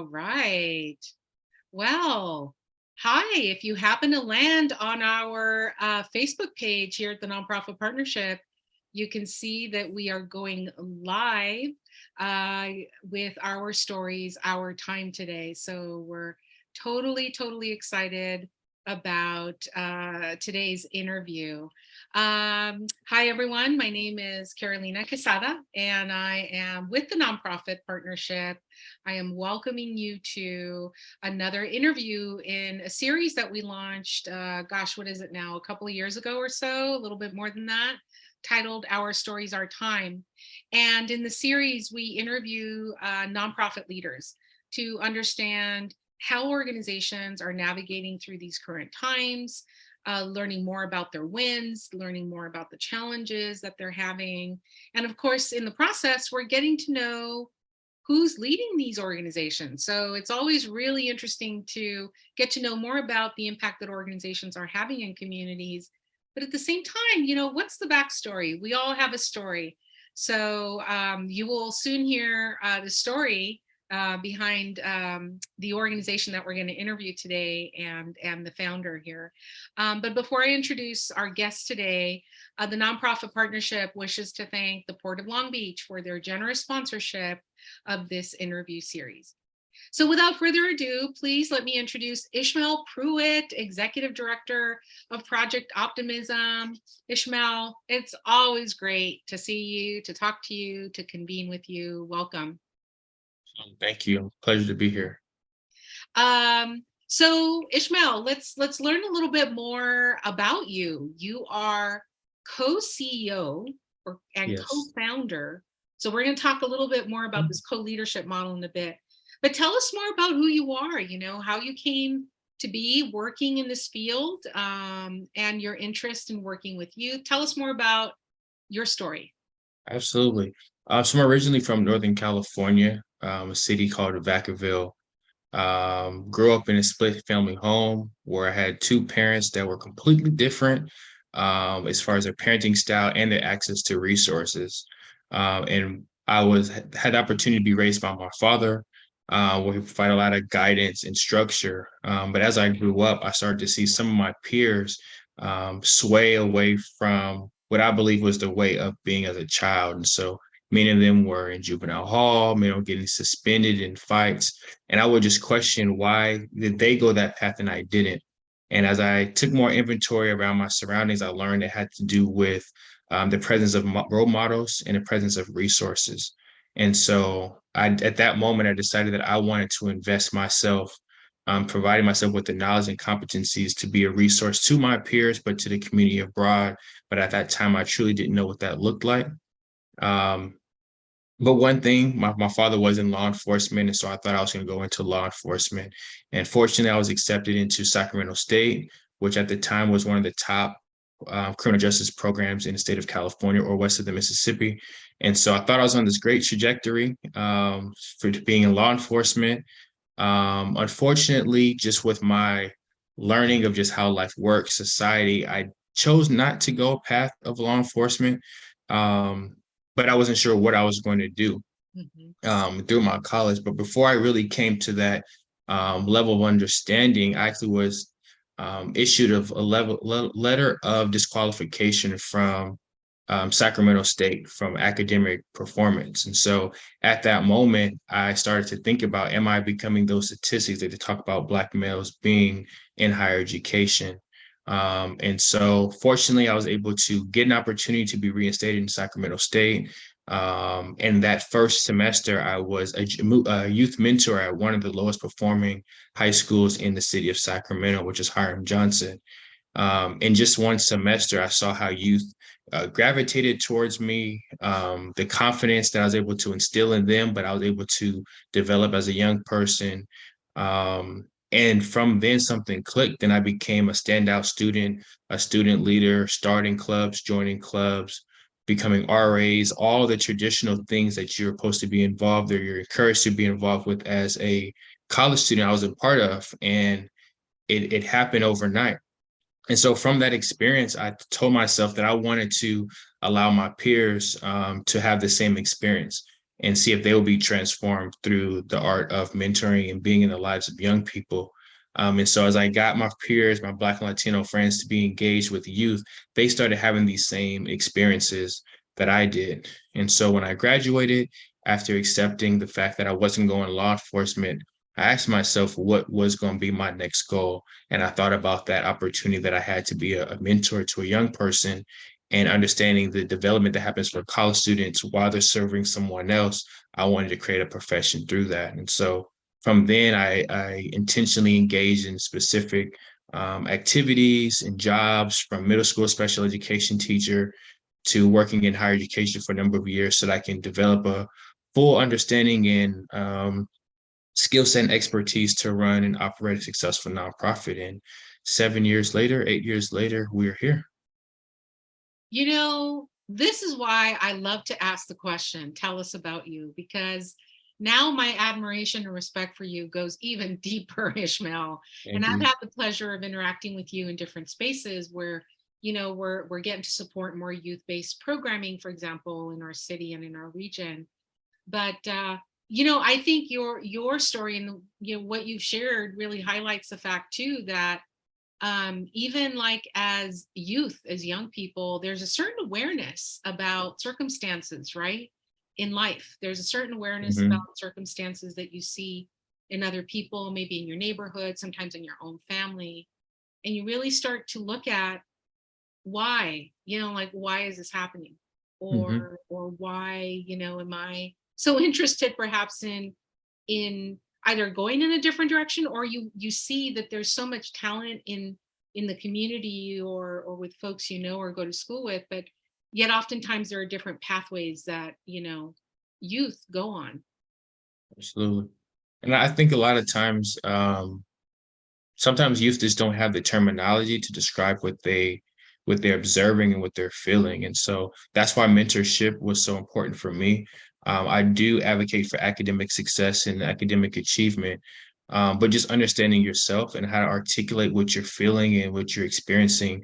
All right. Well, hi. If you happen to land on our Facebook page here at the Nonprofit Partnership, you can see that we are going live uh, with our stories, our time today. So we're totally excited about today's interview. Hi, everyone. My name is Carolina Quesada, and I am with the Nonprofit Partnership. I am welcoming you to another interview in a series that we launched, what is it now? A couple of years ago or so, a little bit more than that, titled Our Stories, Our Time. And in the series, we interview nonprofit leaders to understand how organizations are navigating through these current times, learning more about their wins, learning more about the challenges that they're having. And of course, in the process, we're getting to know who's leading these organizations. So it's always really interesting to get to know more about the impact that organizations are having in communities. But at the same time, what's the backstory? We all have a story. So you will soon hear the story behind the organization that we're going to interview today and the founder here. But before I introduce our guest today, the Nonprofit Partnership wishes to thank the Port of Long Beach for their generous sponsorship of this interview series. So without further ado, please let me introduce Ishmael Pruitt, Executive Director of Project Optimism. Ishmael, it's always great to see you, to talk to you, to convene with you. Welcome. Thank you. Pleasure to be here. So Ishmael, let's learn a little bit more about you. You are co-CEO and Yes. co-founder. So we're going to talk a little bit more about this co-leadership model in a bit. But tell us more about who you are, how you came to be working in this field, and your interest in working with youth. Tell us more about your story. Absolutely. So I'm originally from Northern California, a city called Vacaville. Grew up in a split family home where I had two parents that were completely different as far as their parenting style and their access to resources. And had the opportunity to be raised by my father, where he provided a lot of guidance and structure. But as I grew up, I started to see some of my peers sway away from what I believe was the way of being as a child. And so many of them were in juvenile hall, many of them getting suspended in fights. And I would just question, why did they go that path and I didn't? And as I took more inventory around my surroundings, I learned it had to do with the presence of role models and the presence of resources. And so at that moment, I decided that I wanted to invest myself, providing myself with the knowledge and competencies to be a resource to my peers, but to the community abroad. But at that time, I truly didn't know what that looked like. Um, but one thing, my father was in law enforcement, and so I thought I was going to go into law enforcement. And fortunately, I was accepted into Sacramento State, which at the time was one of the top criminal justice programs in the state of California or west of the Mississippi. And so I thought I was on this great trajectory for being in law enforcement. Unfortunately, just with my learning of just how life works, society, I chose not to go a path of law enforcement. But I wasn't sure what I was going to do through my college. But before I really came to that level of understanding, I actually was issued letter of disqualification from Sacramento State from academic performance. And so at that moment, I started to think about, am I becoming those statistics that they talk about Black males being in higher education? And so fortunately, I was able to get an opportunity to be reinstated in Sacramento State. And that first semester, I was a youth mentor at one of the lowest performing high schools in the city of Sacramento, which is Hiram Johnson. In just one semester, I saw how youth gravitated towards me, the confidence that I was able to instill in them, but I was able to develop as a young person. And from then something clicked and I became a standout student, a student leader, starting clubs, joining clubs, becoming RAs, all the traditional things that you're supposed to be involved or you're encouraged to be involved with as a college student I was a part of. And it happened overnight. And so from that experience, I told myself that I wanted to allow my peers to have the same experience. and see if they will be transformed through the art of mentoring and being in the lives of young people. And so as I got my peers, my Black and Latino friends to be engaged with youth, they started having these same experiences that I did. And so when I graduated, after accepting the fact that I wasn't going to law enforcement, I asked myself what was going to be my next goal. And I thought about that opportunity that I had to be a mentor to a young person and understanding the development that happens for college students while they're serving someone else. I wanted to create a profession through that. And so from then, I intentionally engaged in specific activities and jobs from middle school special education teacher to working in higher education for a number of years so that I can develop a full understanding and skill set and expertise to run and operate a successful nonprofit. And 7 years later, 8 years later, we're here. This is why I love to ask the question, tell us about you, because now my admiration and respect for you goes even deeper, Ishmael. And Thank I've you. had the pleasure of interacting with you in different spaces where, we're getting to support more youth-based programming, for example, in our city and in our region. But I think your story and what you've shared really highlights the fact too that even like as youth, as young people, there's a certain awareness about circumstances, right? In life, there's a certain awareness about Mhm, circumstances that you see in other people, maybe in your neighborhood, sometimes in your own family. And you really start to look at why, like why is this happening? mhm, Or why, am I so interested perhaps in either going in a different direction, or you see that there's so much talent in the community or with folks or go to school with, but yet oftentimes there are different pathways that youth go on. absolutely. And I think a lot of times, sometimes youth just don't have the terminology to describe what they're observing and what they're feeling. And so that's why mentorship was so important for me. I do advocate for academic success and academic achievement, but just understanding yourself and how to articulate what you're feeling and what you're experiencing,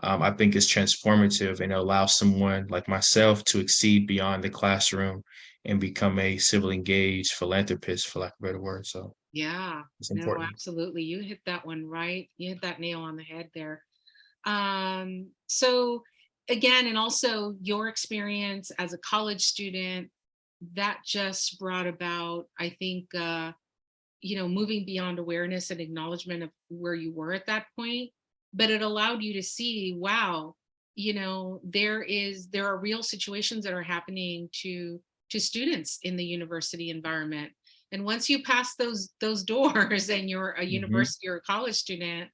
I think is transformative and allows someone like myself to exceed beyond the classroom and become a civil engaged philanthropist, for lack of a better word. So Yeah, it's no, important. absolutely, you hit that one right, you hit that nail on the head there. So again, and also your experience as a college student, that just brought about, I think, moving beyond awareness and acknowledgement of where you were at that point. But it allowed you to see, wow, there are real situations that are happening to students in the university environment. And once you pass those doors and you're a Mhm. university or a college student,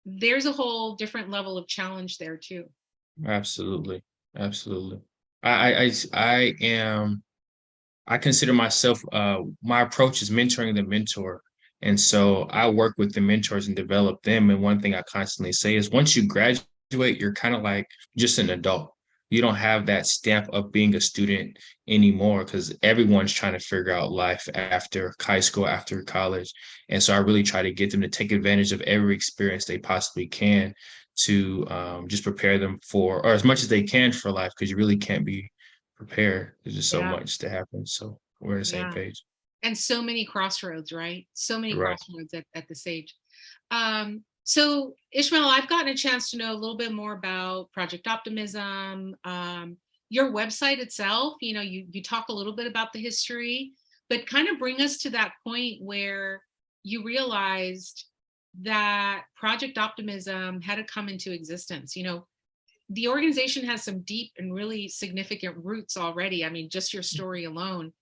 there's a whole different level of challenge there too. Absolutely, absolutely. I am. I consider myself. My approach is mentoring the mentor, and so I work with the mentors and develop them. And one thing I constantly say is, once you graduate, you're kind of like just an adult. You don't have that stamp of being a student anymore because everyone's trying to figure out life after high school, after college. And so I really try to get them to take advantage of every experience they possibly can to just prepare them for, or as much as they can for life, because you really can't be prepared. There's just so Yeah, much to happen. So we're on the same yeah. page. And so many crossroads, right? So many Right. crossroads at this age. So Ishmael, I've gotten a chance to know a little bit more about Project Optimism, your website itself. You talk a little bit about the history, but kind of bring us to that point where you realized that Project Optimism had to come into existence. The organization has some deep and really significant roots already. I mean, just your story alone.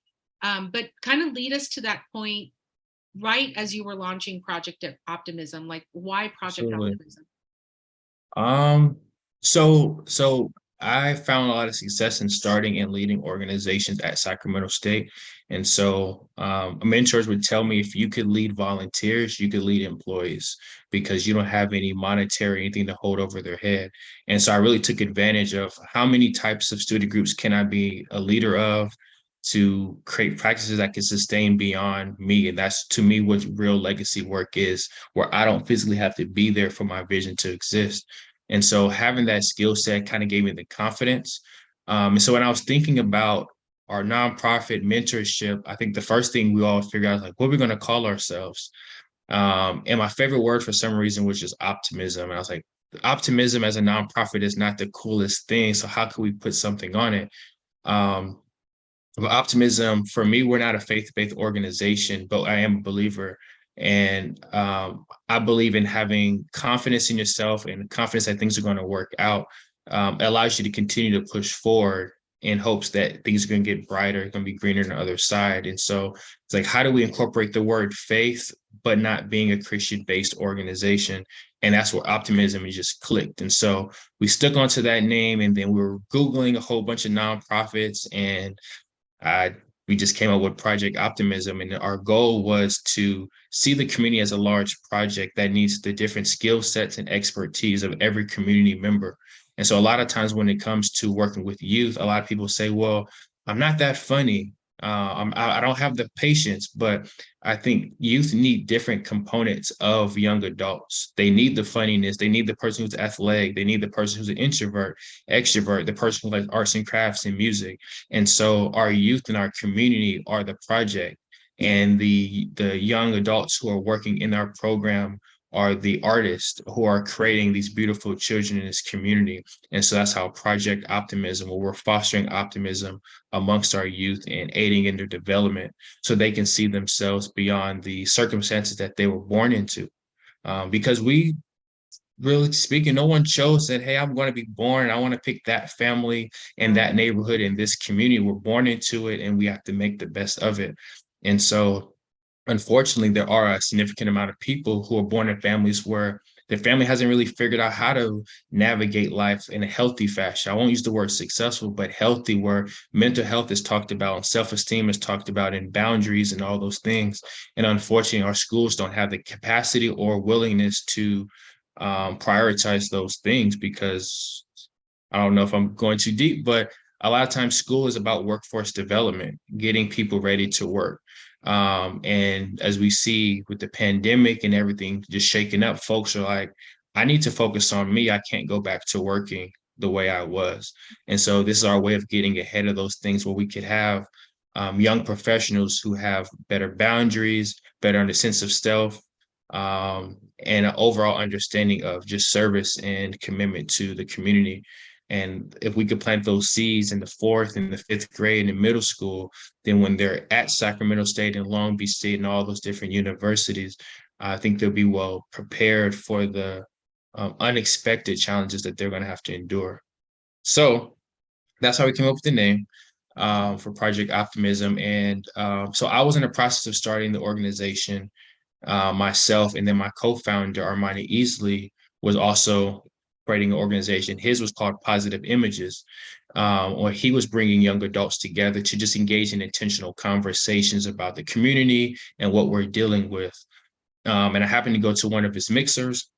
But kind of lead us to that point right as you were launching Project Optimism. Like, why Project Absolutely. Optimism? Um, so I found a lot of success in starting and leading organizations at Sacramento State. And so mentors would tell me if you could lead volunteers, you could lead employees because you don't have any monetary anything to hold over their head. And so I really took advantage of how many types of student groups can I be a leader of to create practices that can sustain beyond me. And that's to me what real legacy work is, where I don't physically have to be there for my vision to exist. And so having that skill set kind of gave me the confidence. And so when I was thinking about our nonprofit mentorship, I think the first thing we all figure out is like, what are we going to call ourselves? And my favorite word for some reason was just optimism. And I was like, optimism as a nonprofit is not the coolest thing. So how can we put something on it? Um, but optimism, for me, we're not a faith-based organization, but I am a believer. And I believe in having confidence in yourself and confidence that things are going to work out. Allows you to continue to push forward in hopes that things are going to get brighter, going to be greener on the other side. And so it's like, how do we incorporate the word faith, but not being a Christian-based organization? And that's where optimism just clicked. And so we stuck onto that name, and then we were Googling a whole bunch of nonprofits, and uh, we just came up with Project Optimism, and our goal was to see the community as a large project that needs the different skill sets and expertise of every community member. And so, a lot of times when it comes to working with youth, a lot of people say, "Well, I'm not that funny. I don't have the patience." But I think youth need different components of young adults. They need the funniness. They need the person who's athletic. They need the person who's an introvert, extrovert, the person who likes arts and crafts and music. And so our youth and our community are the project, and the young adults who are working in our program are the artists who are creating these beautiful children in this community. And so that's how Project Optimism, where we're fostering optimism amongst our youth and aiding in their development so they can see themselves beyond the circumstances that they were born into. Because we, really speaking, no one chose that, hey, I'm going to be born. I want to pick that family in that neighborhood in this community. We're born into it, and we have to make the best of it. And so, unfortunately, there are a significant amount of people who are born in families where their family hasn't really figured out how to navigate life in a healthy fashion. I won't use the word successful, but healthy, where mental health is talked about and self-esteem is talked about and boundaries and all those things. And unfortunately, our schools don't have the capacity or willingness to prioritize those things, because I don't know if I'm going too deep, but a lot of times school is about workforce development, getting people ready to work. And as we see with the pandemic and everything just shaking up, folks are like, I need to focus on me. I can't go back to working the way I was. And so this is our way of getting ahead of those things, where we could have young professionals who have better boundaries, better under sense of self, and an overall understanding of just service and commitment to the community. And if we could plant those seeds in the fourth and the fifth grade and in middle school, then when they're at Sacramento State and Long Beach State and all those different universities, I think they'll be well prepared for the unexpected challenges that they're going to have to endure. So that's how we came up with the name for Project Optimism. And so I was in the process of starting the organization myself, and then my co-founder Armani Easley was also creating an organization. His was called Positive Images, where he was bringing young adults together to just engage in intentional conversations about the community and what we're dealing with. And I happened to go to one of his mixers,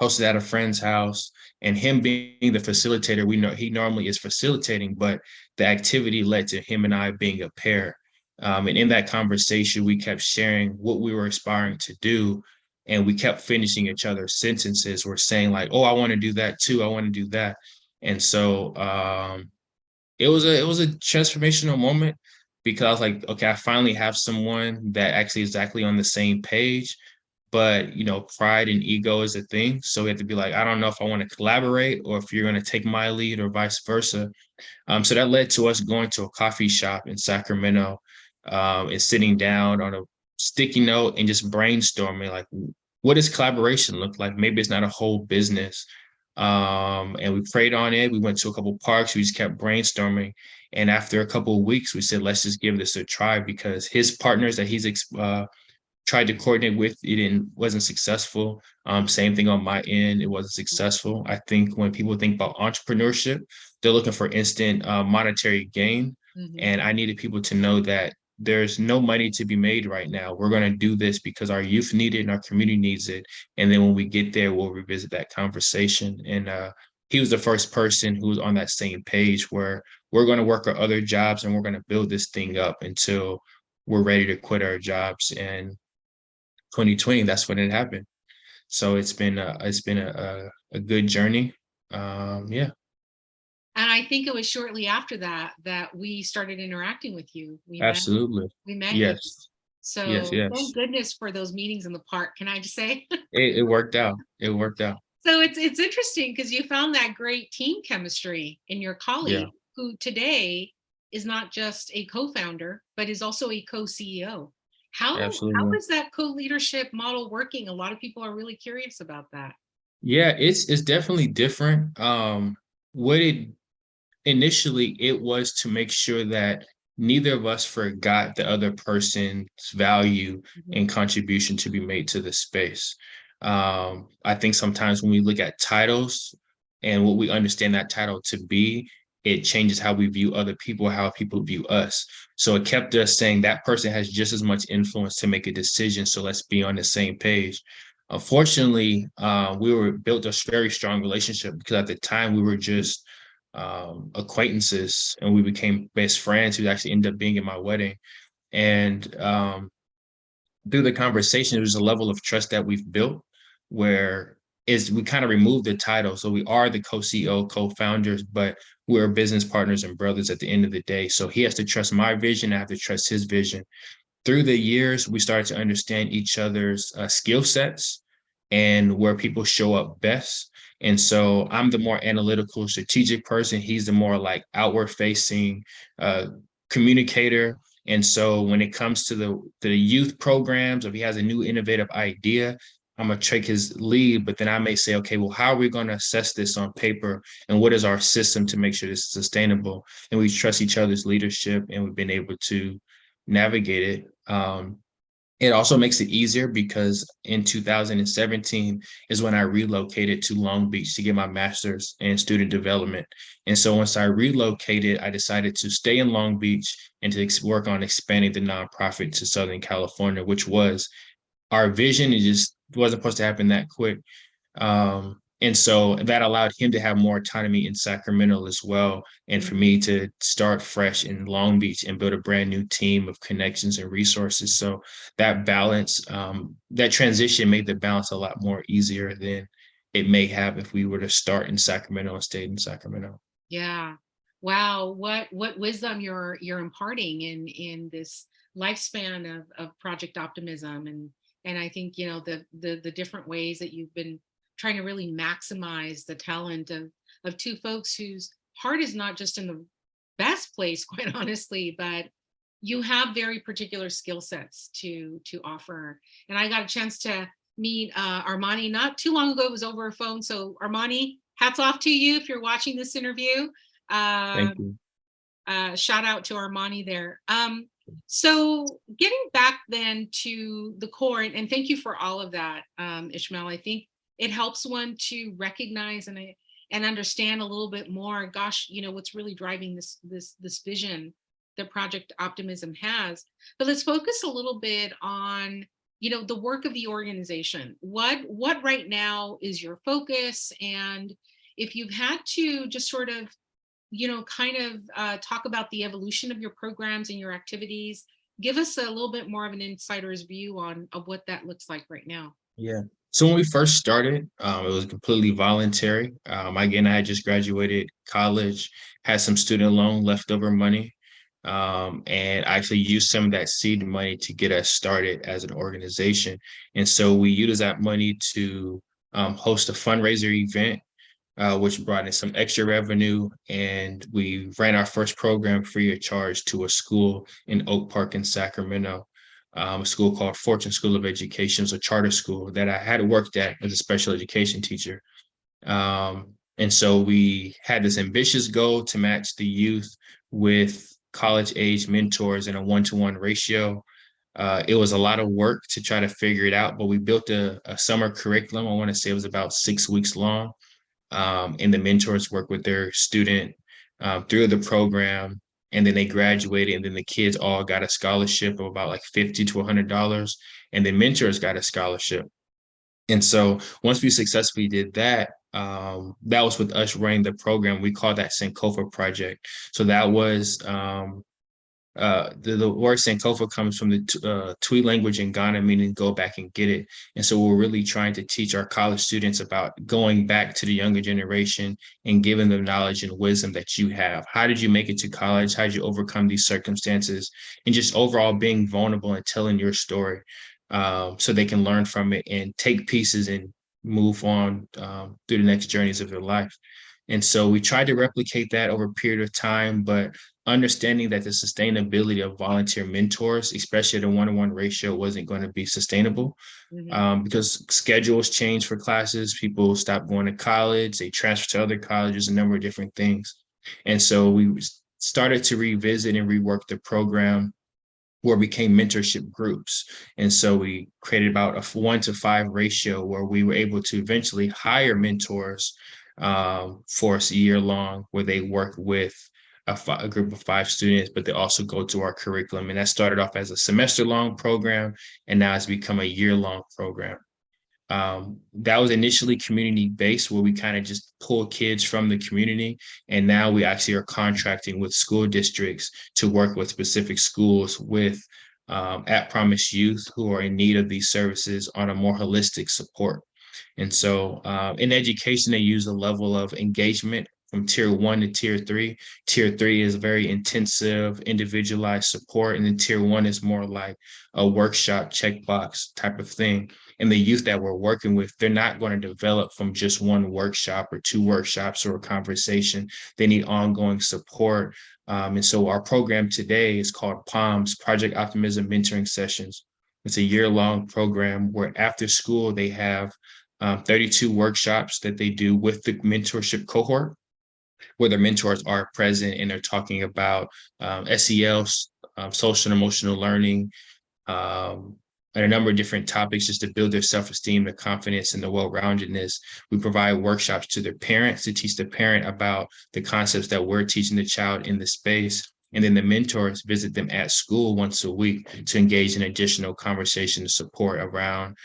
hosted at a friend's house, and him being the facilitator, we know he normally is facilitating, but the activity led to him and I being a pair. And in that conversation, we kept sharing what we were aspiring to do, and we kept finishing each other's sentences. We're saying like, "Oh, I want to do that too. I want to do that." And so it was a transformational moment, because I was like, okay, I finally have someone that actually is exactly on the same page. But pride and ego is a thing, so we have to be like, I don't know if I want to collaborate or if you're going to take my lead or vice versa. So that led to us going to a coffee shop in Sacramento, and sitting down on a sticky note and just brainstorming, like, what does collaboration look like? Maybe it's not a whole business. And we prayed on it. We went to a couple parks. We just kept brainstorming. And after a couple of weeks, we said, let's just give this a try, because his partners that he's tried to coordinate with, it wasn't successful. Same thing on my end, it wasn't successful. I think when people think about entrepreneurship, they're looking for instant monetary gain. And I needed people to know that there's no money to be made right now. We're going to do this because our youth need it and our community needs it. And then when we get there, we'll revisit that conversation. And he was the first person who was on that same page, where we're going to work our other jobs and we're going to build this thing up until we're ready to quit our jobs. And 2020, that's when it happened. So it's been a good journey. Yeah. And I think it was shortly after that that we started interacting with you. Absolutely. We met you. Yes. Yes, So yes. thank goodness for those meetings in the park. Can I just say? It worked out. It worked out. So it's interesting because you found that great team chemistry in your Yeah, colleague who today is not just a co-founder, but is also a co-CEO. How absolutely. is that co-leadership model working? A lot of people are really curious about that. Yeah, it's definitely different. What it initially it was to make sure that neither of us forgot the other person's value Mhm. and contribution to be made to the space. I think sometimes when we look at titles and what we understand that title to be, it changes how we view other people, how people view us. So it kept us saying that person has just as much influence to make a decision. So let's be on the same page. Unfortunately, we were built a very strong relationship because at the time we were just acquaintances and we became best friends who actually ended up being in my wedding. And through the conversation, there's a level of trust that we've built where is we kind of removed the title. So we are the co-CEO, co-founders, but we're business partners and brothers at the end of the day. So he has to trust my vision. I have to trust his vision. Through the years, we started to understand each other's skill sets and where people show up best. And so I'm the more analytical, strategic person. He's the more like outward facing uh, communicator. And so when it comes to the youth programs, if he has a new innovative idea, I'm gonna take his lead, but then I may say, okay, well, how are we going to assess this on paper, and what is our system to make sure this is sustainable? And we trust each other's leadership, and we've been able to navigate it. It also makes it easier because in 2017 is when I relocated to Long Beach to get my master's in student development. And so once I relocated, I decided to stay in Long Beach and to work on expanding the nonprofit to Southern California, which was our vision. It just wasn't supposed to happen that quick. And so that allowed him to have more autonomy in Sacramento as well. And for me to start fresh in Long Beach and build a brand new team of connections and resources. So that balance, that transition made the balance a lot more easier than it may have if we were to start in Sacramento and stayed in Sacramento. Yeah. Wow. What wisdom you're imparting in this lifespan of Project Optimism, and I think the different ways that you've been trying to really maximize the talent of two folks whose heart is not just in the best place, quite honestly, but you have very particular skill sets to offer. And I got a chance to meet Armani not too long ago. It was over a phone. So Armani, hats off to you if you're watching this interview. Uh, Thank you. Shout out to Armani there. So getting back then to the core, and thank you for all of that, Ishmael. I think it helps one to recognize and understand a little bit more. Gosh, what's really driving this vision that Project Optimism has. But let's focus a little bit on the work of the organization. What right now is your focus, and if you've had to just sort of kind of talk about the evolution of your programs and your activities. Give us a little bit more of an insider's view on of what that looks like right now. Yeah. So when we first started, it was completely voluntary. Again, I had just graduated college, had some student loan leftover money, and I actually used some of that seed money to get us started as an organization. And so we used that money to host a fundraiser event, which brought in some extra revenue. And we ran our first program free of charge to a school in Oak Park in Sacramento, a school called Fortune School of Education. It's a charter school that I had worked at as a special education teacher. And so we had this ambitious goal to match the youth with college age mentors in a 1-to-1 ratio. It was a lot of work to try to figure it out, but we built a summer curriculum. I want to say it was about 6 weeks long, and the mentors work with their student through the program, and then they graduated, and then the kids all got a scholarship of about like $50 to $100, and the mentors got a scholarship. And so once we successfully did that, that was with us running the program. We call that Sankofa Project. So that was The word Sankofa comes from the Twi language in Ghana, meaning go back and get it. And so we're really trying to teach our college students about going back to the younger generation and giving them knowledge and wisdom that you have. How did you make it to college? How did you overcome these circumstances? And just overall being vulnerable and telling your story, so they can learn from it and take pieces and move on through the next journeys of their life. And so we tried to replicate that over a period of time, but understanding that the sustainability of volunteer mentors, especially at a one-to-one ratio, wasn't going to be sustainable, Mhm. because schedules change for classes. People stop going to college, they transfer to other colleges, a number of different things. And so we started to revisit and rework the program where we became mentorship groups. And so we created about a 1-to-5 ratio where we were able to eventually hire mentors for us a year long, where they work with a group of 5 students, but they also go to our curriculum. And that started off as a semester long program, and now it's become a year long program. That was initially community based, where we kind of just pull kids from the community. And now we actually are contracting with school districts to work with specific schools with at promise youth who are in need of these services on a more holistic support. And so in education, they use a level of engagement from tier 1 to tier 3. Tier 3 is very intensive, individualized support. And then tier 1 is more like a workshop checkbox type of thing. And the youth that we're working with, they're not going to develop from just one workshop or 2 workshops or a conversation. They need ongoing support. And so our program today is called POMS, Project Optimism Mentoring Sessions. It's a year-long program where after school they have 32 workshops that they do with the mentorship cohort, where their mentors are present and they're talking about SEL, social and emotional learning, um, and a number of different topics just to build their self-esteem, their confidence, and the well-roundedness. We provide workshops to their parents to teach the parent about the concepts that we're teaching the child in the space. And then the mentors visit them at school once a week to engage in additional conversation and support around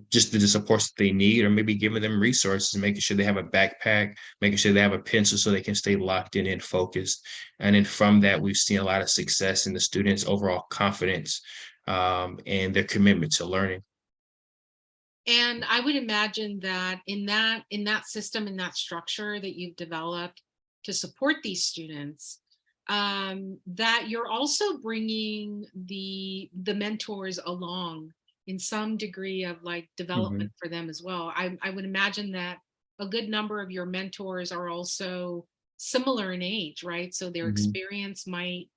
just the supports that they need, or maybe giving them resources, making sure they have a backpack, making sure they have a pencil so they can stay locked in and focused. And then from that, we've seen a lot of success in the students' overall confidence and their commitment to learning. And I would imagine that in that system, in that structure that you've developed to support these students, that you're also bringing the mentors along in some degree of like Mm-hmm, development for them as well. I would imagine that a good number of your mentors are also similar in age, right? So their mm-hmm. experience might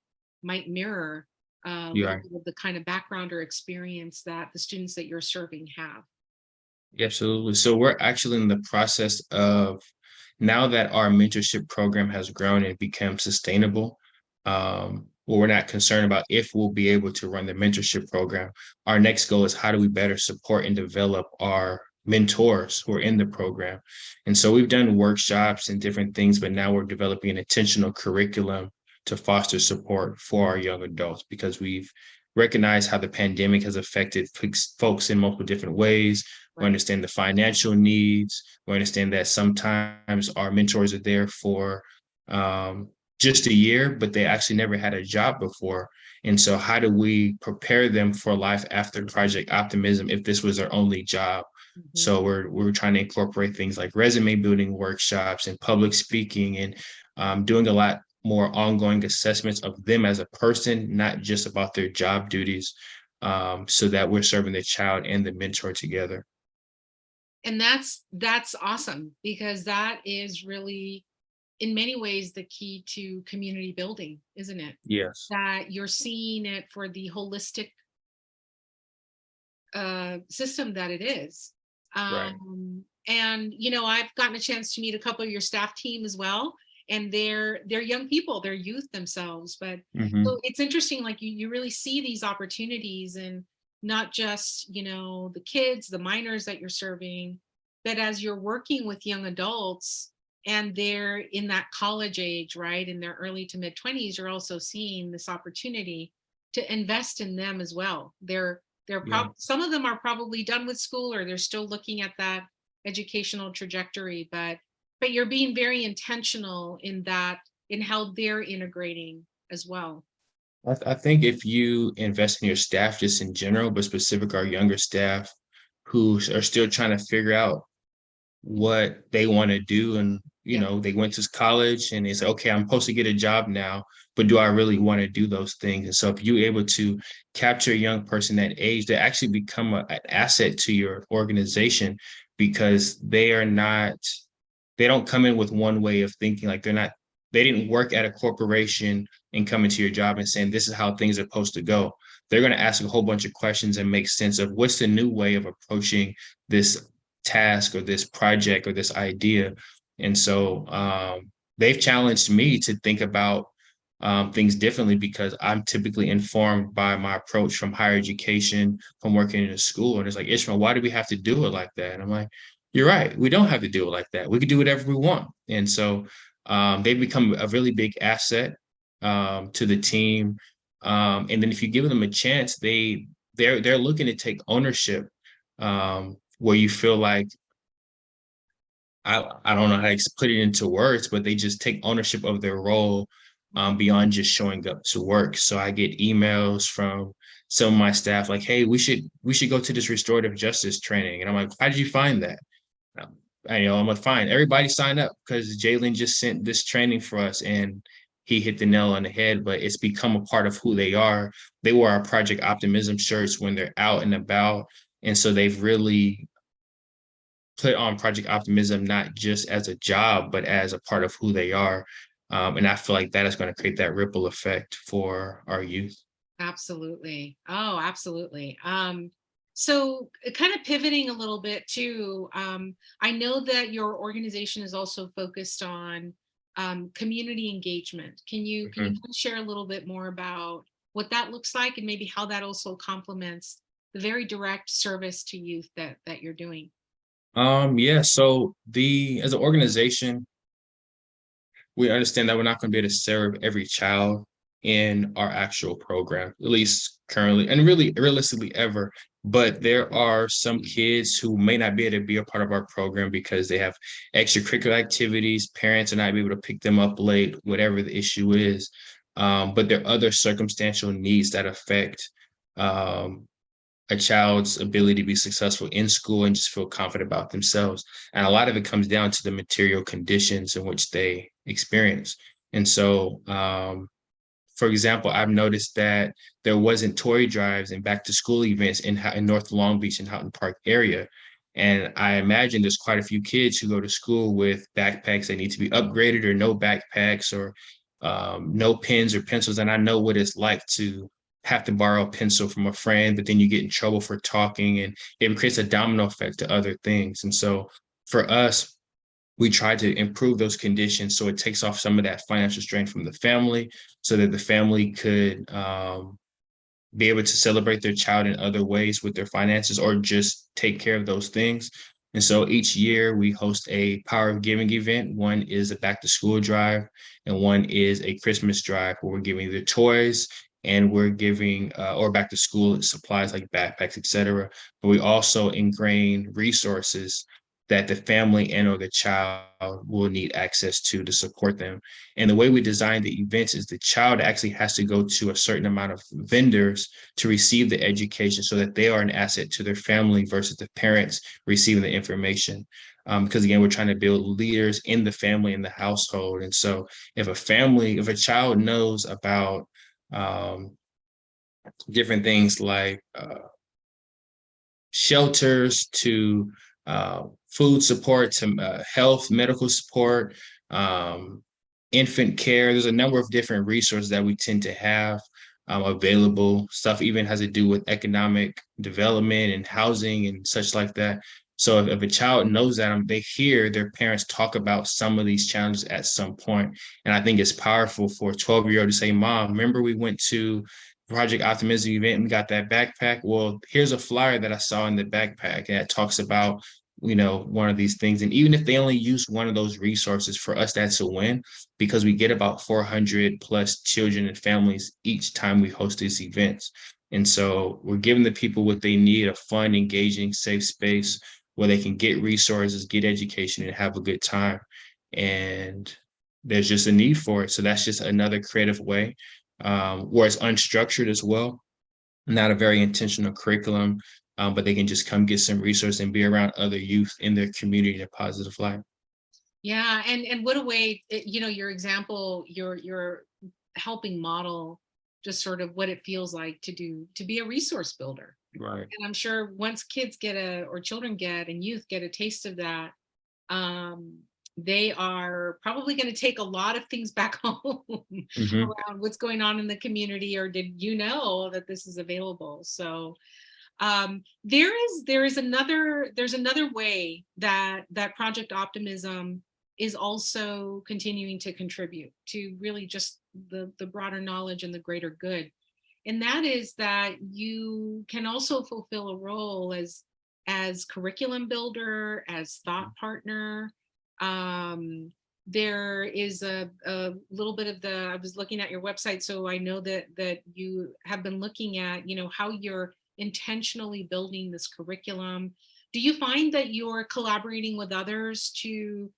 mirror a You little are. bit of the kind of background or experience that the students that you're serving have. Yeah, absolutely. So we're actually in the process of, now that our mentorship program has grown and become sustainable, well, we're not concerned about if we'll be able to run the mentorship program. Our next goal is how do we better support and develop our mentors who are in the program. And so we've done workshops and different things, but now we're developing an intentional curriculum to foster support for our young adults, because we've recognized how the pandemic has affected folks in multiple different ways. We Right. understand the financial needs. We understand that sometimes our mentors are there for um, just a year, but they actually never had a job before. And so, how do we prepare them for life after Project Optimism if this was their only job? Mhm. So we're trying to incorporate things like resume building workshops and public speaking, and doing a lot more ongoing assessments of them as a person, not just about their job duties, so that we're serving the child and the mentor together. And that's awesome because that is really in many ways the key to community building, isn't it? Yes. That you're seeing it for the holistic system that it is. Right. And I've gotten a chance to meet a couple of your staff team as well, and they're young people, they're youth themselves. But so Mhm. it's interesting, like you really see these opportunities, and not just the kids, the minors that you're serving, but as you're working with young adults and they're in that college age, right, in their early to mid 20s, you're also seeing this opportunity to invest in them as well. Yeah. Some of them are probably done with school, or they're still looking at that educational trajectory, but you're being very intentional in that, in how they're integrating as well. I think if you invest in your staff just in general, but specific our younger staff who are still trying to figure out what they want to do, and Yeah, they went to college and they say, okay, I'm supposed to get a job now, but do I really want to do those things? And so if you're able to capture a young person that age, they actually become an asset to your organization, because they don't come in with one way of thinking. Like they didn't work at a corporation and come into your job and saying, this is how things are supposed to go. They're going to ask a whole bunch of questions and make sense of what's the new way of approaching this task or this project or this idea. And so they've challenged me to think about things differently, because I'm typically informed by my approach from higher education, from working in a school. And it's like, Ishmael, why do we have to do it like that? And I'm like, you're right. We don't have to do it like that. We can do whatever we want. And so they've become a really big asset to the team. And then if you give them a chance, they're looking to take ownership, where you feel like, I don't know how to put it into words, but they just take ownership of their role, beyond just showing up to work. So I get emails from some of my staff like, "Hey, we should go to this restorative justice training," and I'm like, "How did you find that?" I'm like, "Fine, everybody sign up because Jalen just sent this training for us," and he hit the nail on the head. But it's become a part of who they are. They wear our Project Optimism shirts when they're out and about, and so they've really put on Project Optimism not just as a job, but as a part of who they are. And I feel like that is going to create that ripple effect for our youth. absolutely. Oh, absolutely. So kind of pivoting a little bit too, I know that your organization is also focused on community engagement. Can you Mhm. kind of share a little bit more about what that looks like and maybe how that also complements the very direct service to youth that you're doing? Yeah. So the as an organization, we understand that we're not going to be able to serve every child in our actual program, at least currently, and really realistically ever. But there are some kids who may not be able to be a part of our program because they have extracurricular activities, parents are not able to pick them up late, whatever the issue is. But there are other circumstantial needs that affect um, a child's ability to be successful in school and just feel confident about themselves. And a lot of it comes down to the material conditions in which they experience. And so, for example, I've noticed that there wasn't toy drives and back to school events in North Long Beach and Houghton Park area. And I imagine there's quite a few kids who go to school with backpacks that need to be upgraded, or no backpacks, or no pens or pencils. And I know what it's like to have to borrow a pencil from a friend, but then you get in trouble for talking, and it creates a domino effect to other things. And so for us, we try to improve those conditions so it takes off some of that financial strain from the family, so that the family could be able to celebrate their child in other ways with their finances, or just take care of those things. And so each year we host a Power of Giving event. One is a back to school drive, and one is a Christmas drive where we're giving the toys, and we're giving or back to school supplies like backpacks, etc. But we also ingrain resources that the family and or the child will need access to support them. And the way we design the events is the child actually has to go to a certain amount of vendors to receive the education, so that they are an asset to their family versus the parents receiving the information. Because again, we're trying to build leaders in the family and the household. And so if a child knows about um, different things like shelters to food support to health, medical support, um, infant care. There's a number of different resources that we tend to have available. Stuff even has to do with economic development and housing and such like that. So if a child knows that, they hear their parents talk about some of these challenges at some point. And I think it's powerful for a 12-year-old to say, Mom, remember we went to Project Optimism event and we got that backpack. Well, here's a flyer that I saw in the backpack that talks about, one of these things. And even if they only use one of those resources, for us, that's a win, because we get about 400 plus children and families each time we host these events. And so we're giving the people what they need: a fun, engaging, safe space where they can get resources, get education, and have a good time. And there's just a need for it. So that's just another creative way. where it's unstructured as well, not a very intentional curriculum, but they can just come get some resource and be around other youth in their community in a positive light. Yeah, and what a way, your example, your helping model just sort of what it feels like to be a resource builder. Right. And I'm sure once kids get or children get and youth get a taste of that, um, they are probably going to take a lot of things back home Hmm. around what's going on in the community, or did you know that this is available? So there's another way that Project Optimism is also continuing to contribute to really just the broader knowledge and the greater good, and that is that you can also fulfill a role as curriculum builder, as thought partner. um, there is a little bit of I was looking at your website, so I know that you have been looking at, how you're intentionally building this curriculum. Do you find that you're collaborating with others to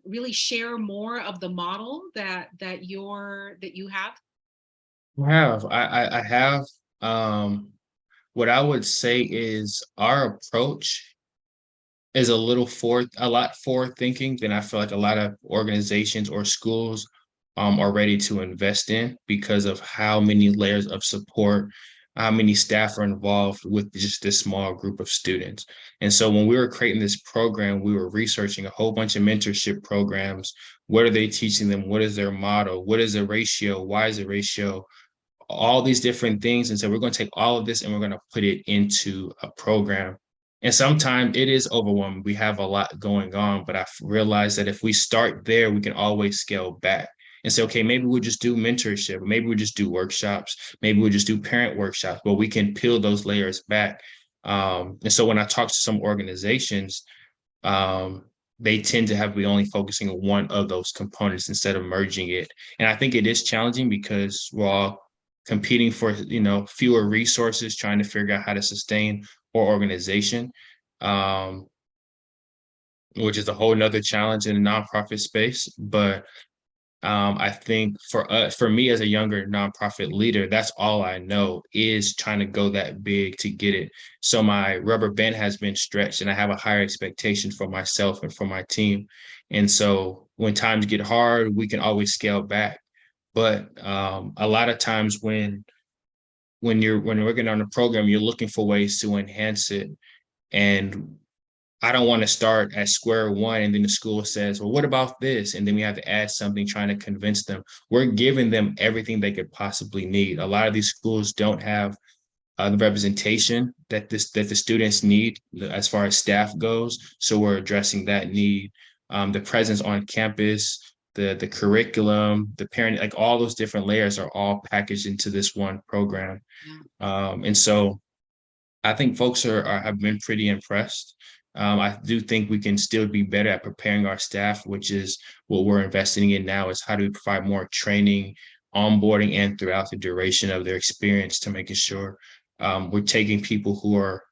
really share more of the model that you have? I have. Um, what I would say is our approach is a lot forward thinking than I feel like a lot of organizations or schools are ready to invest in, because of how many layers of support, how many staff are involved with just this small group of students. And so when we were creating this program, we were researching a whole bunch of mentorship programs. What are they teaching them? What is their model? What is the ratio? Why is the ratio? All these different things. And so we're going to take all of this and we're going to put it into a program. And sometimes it is overwhelming. We have a lot going on, but I've realized that if we start there, we can always scale back and say, okay, maybe we'll just do mentorship, or maybe we'll just do workshops, maybe we'll just do parent workshops, but we can peel those layers back. And so when I talk to some organizations, um, they tend to have be only focusing on one of those components instead of merging it. And I think it is challenging because we're all competing for, fewer resources, trying to figure out how to sustain our organization, um, which is a whole nother challenge in the nonprofit space. But I think for me as a younger nonprofit leader, that's all I know is trying to go that big to get it. So my rubber band has been stretched, and I have a higher expectation for myself and for my team. And so when times get hard, we can always scale back. But a lot of times when you're working on a program, you're looking for ways to enhance it. And I don't want to start at square one and then the school says, well, what about this? And then we have to add something trying to convince them. We're giving them everything they could possibly need. A lot of these schools don't have the representation that the students need as far as staff goes. So we're addressing that need. The presence on campus, the curriculum, the parent, like all those different layers are all packaged into this one program. Yeah. And so I think folks have been pretty impressed. I do think we can still be better at preparing our staff, which is what we're investing in now, is how do we provide more training, onboarding, and throughout the duration of their experience to making sure we're taking people who are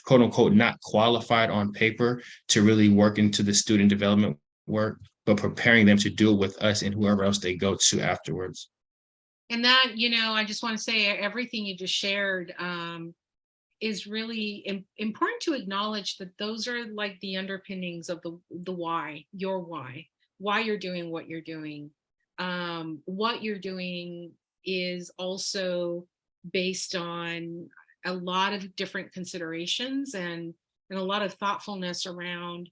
quote unquote not qualified on paper to really work into the student development work, but preparing them to do it with us and whoever else they go to afterwards. And that, I just want to say everything you just shared is really important to acknowledge that those are like the underpinnings of the why, your why you're doing what you're doing. What you're doing is also based on a lot of different considerations and a lot of thoughtfulness around,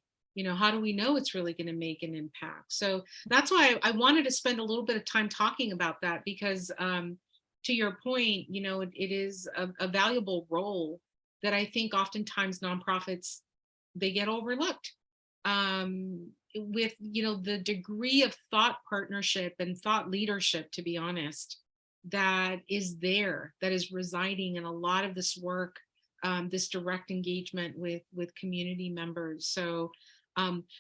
how do we know it's really going to make an impact? So that's why I wanted to spend a little bit of time talking about that, because to your point, it is a valuable role that I think oftentimes nonprofits, they get overlooked. With the degree of thought partnership and thought leadership, to be honest, that is residing in a lot of this work, this direct engagement with community members. So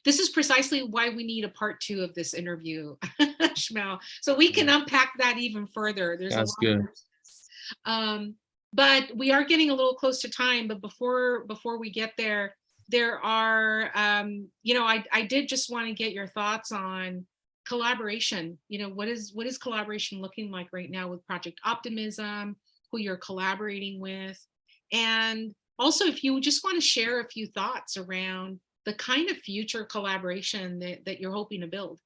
this is precisely why we need a part two of this interview, Shmel, so we can unpack that even further. There's a Sounds lot good. more to this. But we are getting a little close to time. But before we get there, there are, I did just want to get your thoughts on collaboration, what is collaboration looking like right now with Project Optimism, who you're collaborating with, and also if you just want to share a few thoughts around the kind of future collaboration that you're hoping to build.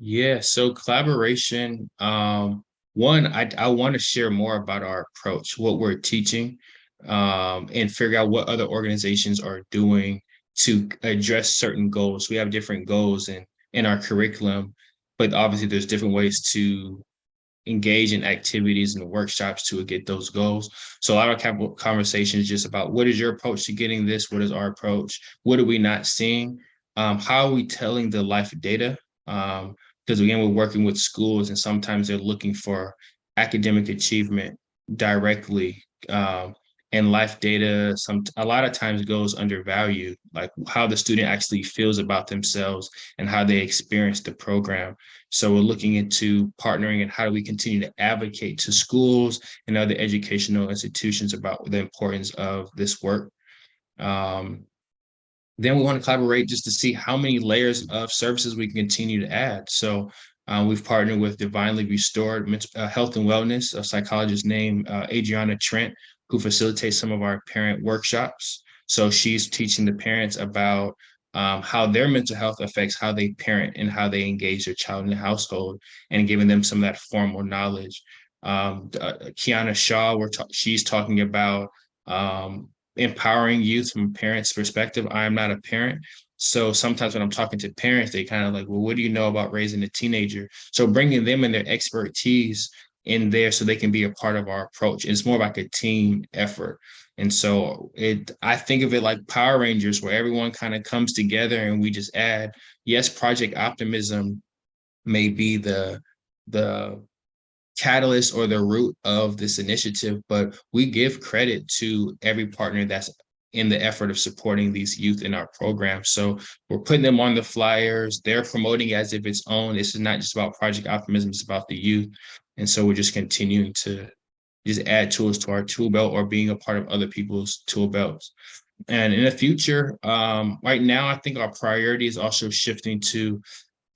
Yeah, so collaboration, one, I want to share more about our approach, what we're teaching, and figure out what other organizations are doing to address certain goals. We have different goals in our curriculum, but obviously there's different ways to engage in activities and workshops to get those goals. So a lot of conversations just about what is your approach to getting this? What is our approach? What are we not seeing? How are we telling the life data? Because again, we're working with schools and sometimes they're looking for academic achievement directly. And life data a lot of times goes undervalued, like how the student actually feels about themselves and how they experience the program. So we're looking into partnering and how do we continue to advocate to schools and other educational institutions about the importance of this work. Um, then we want to collaborate just to see how many layers of services we can continue to add. So we've partnered with Divinely Restored Health and Wellness, a psychologist named Adriana Trent, who facilitates some of our parent workshops. So she's teaching the parents about how their mental health affects how they parent and how they engage their child in the household and giving them some of that formal knowledge. Kiana Shaw, she's talking about empowering youth from a parent's perspective. I am not a parent. So sometimes when I'm talking to parents, they kind of like, well, what do you know about raising a teenager? So bringing them and their expertise in there so they can be a part of our approach. It's more like a team effort. And so I think of it like Power Rangers, where everyone kind of comes together and we just add, yes, Project Optimism may be the catalyst or the root of this initiative, but we give credit to every partner that's in the effort of supporting these youth in our program. So we're putting them on the flyers. They're promoting it as if it's own. This is not just about Project Optimism, it's about the youth. And so we're just continuing to just add tools to our tool belt or being a part of other people's tool belts. And in the future, right now, I think our priority is also shifting to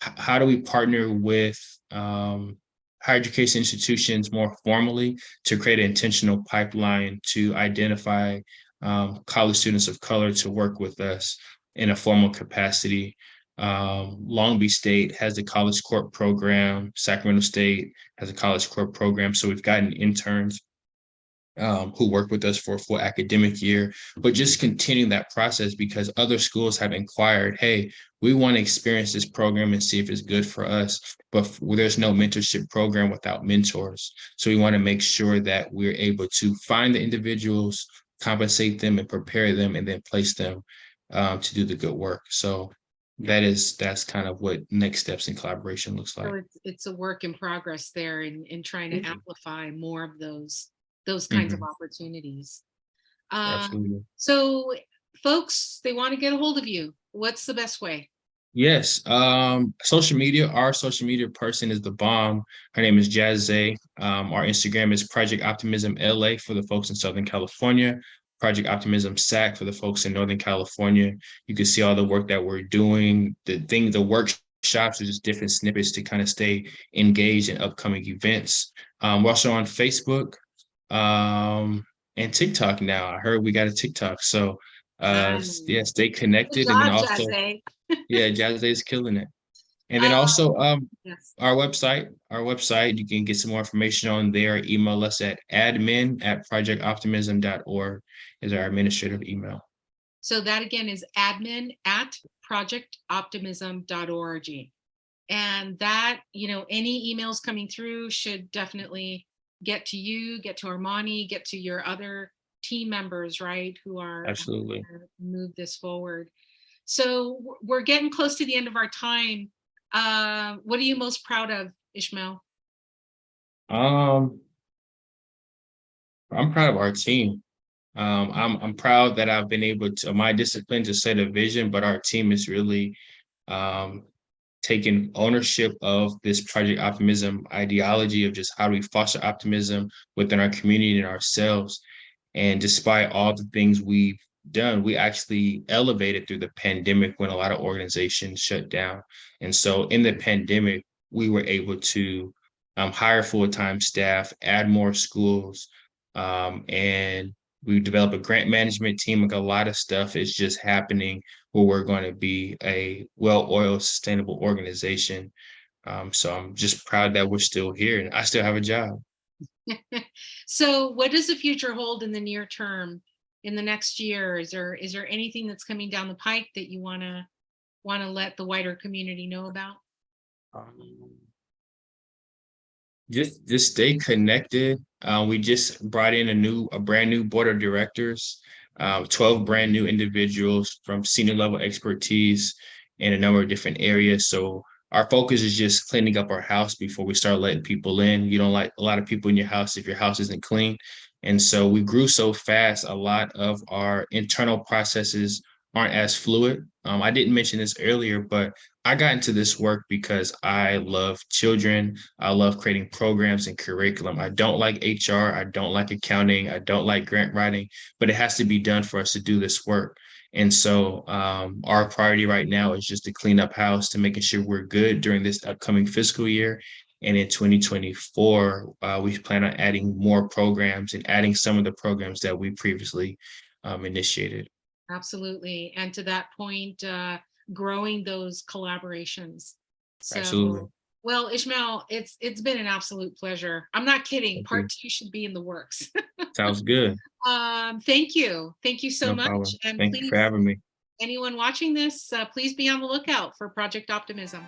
how do we partner with higher education institutions more formally to create an intentional pipeline to identify college students of color to work with us in a formal capacity. Long Beach State has the College Corp program. Sacramento State has a College Corp program. So we've gotten interns who work with us for a full academic year, but just continue that process because other schools have inquired, hey, we want to experience this program and see if it's good for us, but there's no mentorship program without mentors. So we want to make sure that we're able to find the individuals, compensate them and prepare them and then place them to do the good work. So that's kind of what next steps in collaboration looks So like. it's a work in progress there in trying to Mhm. amplify more of those kinds of Mhm. opportunities. Absolutely. So folks, they want to get a hold of you. What's the best way? Yes. Social media. Our social media person is the bomb. Her name is Jazz Zay. Our Instagram is Project Optimism LA for the folks in Southern California. Project Optimism SAC for the folks in Northern California. You can see all the work that we're doing. The workshops are just different snippets to kind of stay engaged in upcoming events. We're also on Facebook and TikTok now. I heard we got a TikTok. So yeah, stay Good connected. And then job, also Jazzy. yeah, Jazz is killing it. And then Uh, also yes. our website, you can get some more information on there. Email us at admin@projectoptimism.org is our administrative email. So that again is admin@projectoptimism.org. And that, any emails coming through should definitely get to you, get to Armani, get to your other team members, right, who are Absolutely. move this forward. So we're getting close to the end of our time. What are you most proud of, Ishmael? Um, I'm proud of our team. I'm proud that I've been able to my discipline to set a vision, but our team is really um, taking ownership of this Project Optimism ideology of just how do we foster optimism within our community and ourselves. And despite all the things we've done, we actually elevated through the pandemic when a lot of organizations shut down. And so in the pandemic, we were able to hire full-time staff, add more schools, and we developed a grant management team. Like a lot of stuff is just happening where we're going to be a well-oiled, sustainable organization. So I'm just proud that we're still here and I still have a job. So what does the future hold in the near term, in the next year? Is there anything that's coming down the pike that you want to let the wider community know about? Um, just stay connected. We just brought in a brand new board of directors, 12 brand new individuals from senior level expertise in a number of different areas. So our focus is just cleaning up our house before we start letting people in. You don't like a lot of people in your house if your house isn't clean. And so we grew so fast, a lot of our internal processes aren't as fluid. I didn't mention this earlier, but I got into this work because I love children. I love creating programs and curriculum. I don't like HR. I don't like accounting. I don't like grant writing, but it has to be done for us to do this work. And so our priority right now is just to clean up house, to making sure we're good during this upcoming fiscal year. And in 2024, we plan on adding more programs and adding some of the programs that we previously initiated. Absolutely. And to that point, growing those collaborations. Absolutely. So, well, Ishmael, it's been an absolute pleasure. I'm not kidding. Thank Part you. two should be in the works. Sounds good. Thank you. Thank you so No much. problem. And Thank you for please, having me. anyone watching this, please be on the lookout for Project Optimism.